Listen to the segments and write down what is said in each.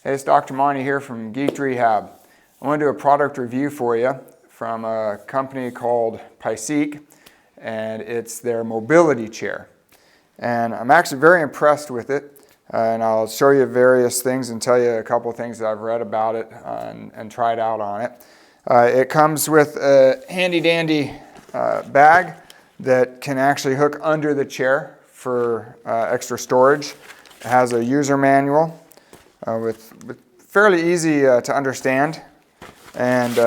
Hey, it's Dr. Monte here from Geeked Rehab. I want to do a product review for you from a company called Paiseec, and it's their mobility chair. And I'm actually very impressed with it, and I'll show you various things and tell you a couple of things that I've read about it and tried out on it. It comes with a handy-dandy bag that can actually hook under the chair for extra storage. It has a user manual with fairly easy to understand, and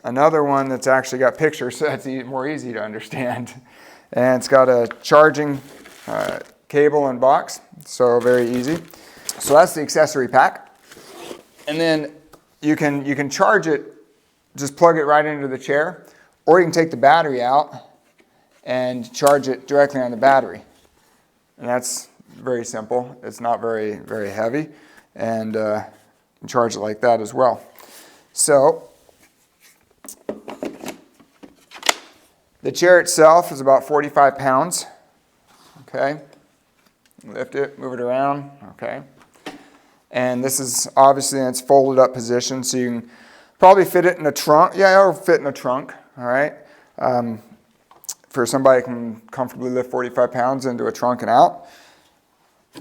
another one that's actually got pictures, so that's more easy to understand. And it's got a charging cable and box, so very easy. So that's the accessory pack. And then you can charge it, just plug it right into the chair, or you can take the battery out and charge it directly on the battery. And that's very simple. It's not very heavy, and you can charge it like that as well. So the chair itself is about 45 pounds. Okay, lift it, move it around. Okay, and this is obviously in its folded up position, so you can probably fit it in a trunk. Yeah, it'll fit in a trunk. All right, for somebody who can comfortably lift 45 pounds into a trunk and out.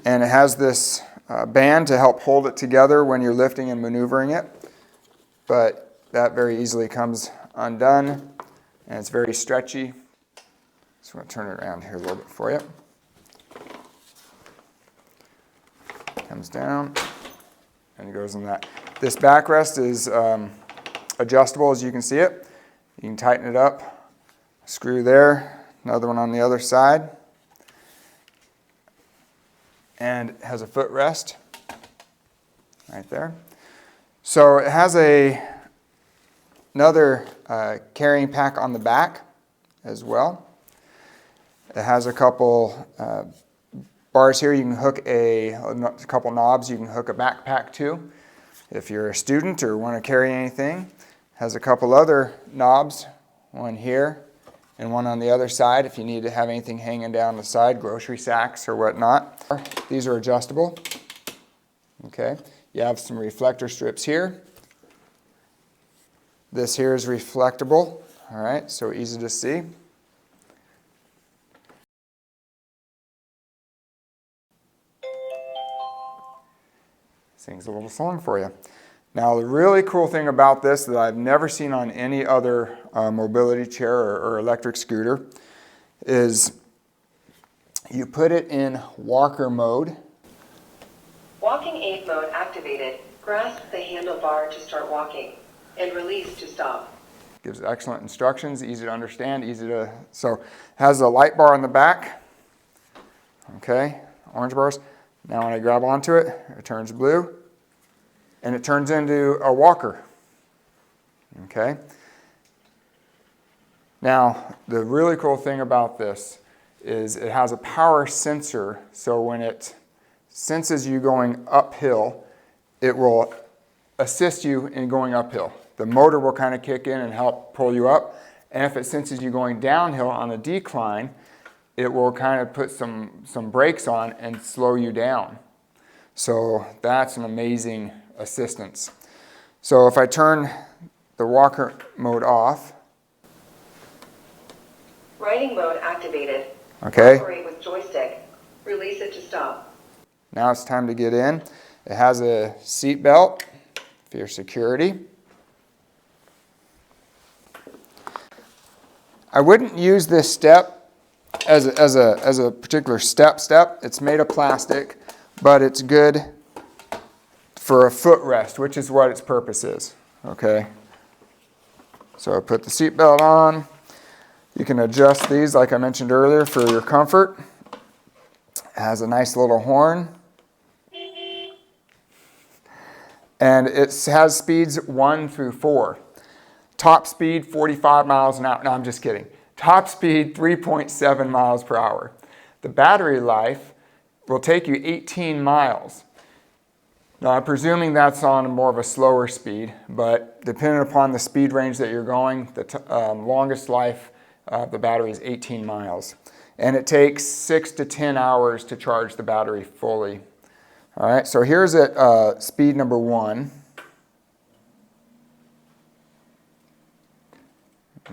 And it has this band to help hold it together when you're lifting and maneuvering it. But that very easily comes undone, and it's very stretchy. So I'm going to turn it around here a little bit for you. Comes down, and it goes in that. This backrest is adjustable, as you can see it. You can tighten it up, screw there, another one on the other side. And it has a footrest right there. So it has another carrying pack on the back as well. It has a couple bars here. You can hook a couple knobs you can hook a backpack to if you're a student or want to carry anything. It has a couple other knobs, one here and one on the other side if you need to have anything hanging down the side, grocery sacks or whatnot. These are adjustable. Okay, you have some reflector strips here. This here is reflectable. All right, so easy to see. Sings a little song for you. Now, the really cool thing about this that I've never seen on any other mobility chair or electric scooter is you put it in walker mode. Walking aid mode activated. Grasp the handlebar to start walking and release to stop. Gives excellent instructions, easy to understand, so has a light bar on the back. Okay, orange bars. Now when I grab onto it, it turns blue. And it turns into a walker. Okay. Now, the really cool thing about this is it has a power sensor, so when it senses you going uphill, it will assist you in going uphill. The motor will kind of kick in and help pull you up, and if it senses you going downhill on a decline, it will kind of put some brakes on and slow you down. So that's an amazing assistance. So if I turn the walker mode off. Riding mode activated. Okay. Operate with joystick. Release it to stop. Now it's time to get in. It has a seat belt for your security. I wouldn't use this step as a particular step. It's made of plastic, but it's good for a footrest, which is what its purpose is. Okay. So I put the seat belt on. You can adjust these, like I mentioned earlier, for your comfort. It has a nice little horn. And it has speeds 1 through 4. Top speed, 45 miles an hour. No, I'm just kidding. Top speed, 3.7 miles per hour. The battery life will take you 18 miles. Now, I'm presuming that's on more of a slower speed, but depending upon the speed range that you're going, the longest life of the battery is 18 miles. And it takes 6 to 10 hours to charge the battery fully. All right, so here's at speed number 1.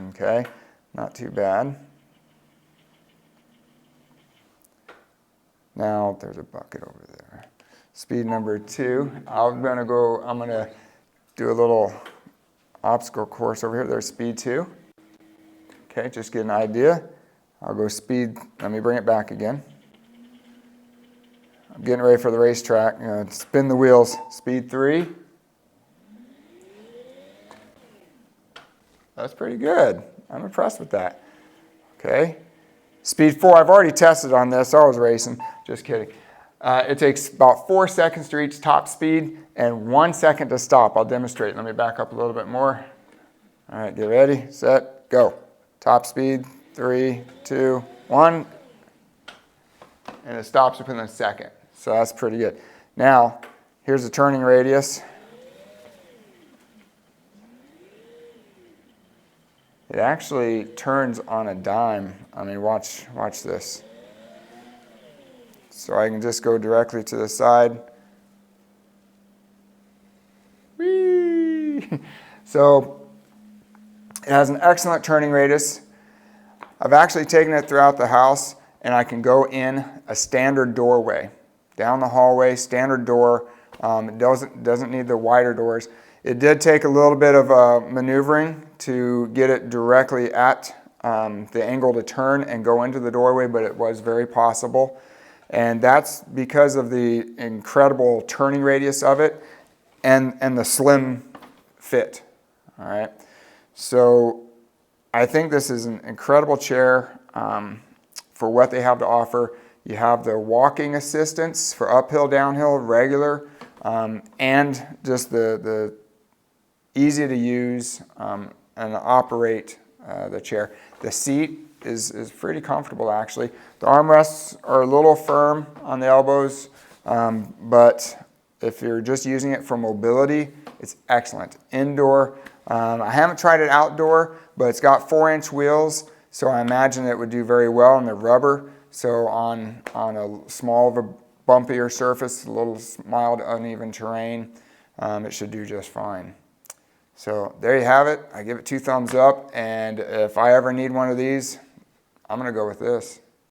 Okay, not too bad. Now there's a bucket over there. Speed number 2. I'm gonna do a little obstacle course over here. There's speed 2. Okay, just get an idea. I'll go speed, let me bring it back again. I'm getting ready for the racetrack. Spin the wheels. Speed 3. That's pretty good. I'm impressed with that. Okay. Speed 4, I've already tested on this. I was racing. Just kidding. It takes about 4 seconds to reach top speed and 1 second to stop. I'll demonstrate. Let me back up a little bit more. All right, get ready, set, go. Top speed, 3, 2, 1. And it stops within a second. So that's pretty good. Now, here's the turning radius. It actually turns on a dime. I mean, watch this. So I can just go directly to the side. Whee! So it has an excellent turning radius. I've actually taken it throughout the house, and I can go in a standard doorway. Down the hallway, standard door. It doesn't need the wider doors. It did take a little bit of maneuvering to get it directly at the angle to turn and go into the doorway, but it was very possible. And that's because of the incredible turning radius of it and the slim fit. All right. So I think this is an incredible chair for what they have to offer. You have the walking assistance for uphill, downhill, regular, and just the easy to use and operate the chair. The seat is pretty comfortable, actually. The armrests are a little firm on the elbows, but if you're just using it for mobility, it's excellent. Indoor, I haven't tried it outdoor, but it's got 4-inch wheels, so I imagine it would do very well in the rubber. So on a small of a bumpier surface, a little mild uneven terrain, it should do just fine. So there you have it. I give it 2 thumbs up, and if I ever need one of these, I'm going to go with this.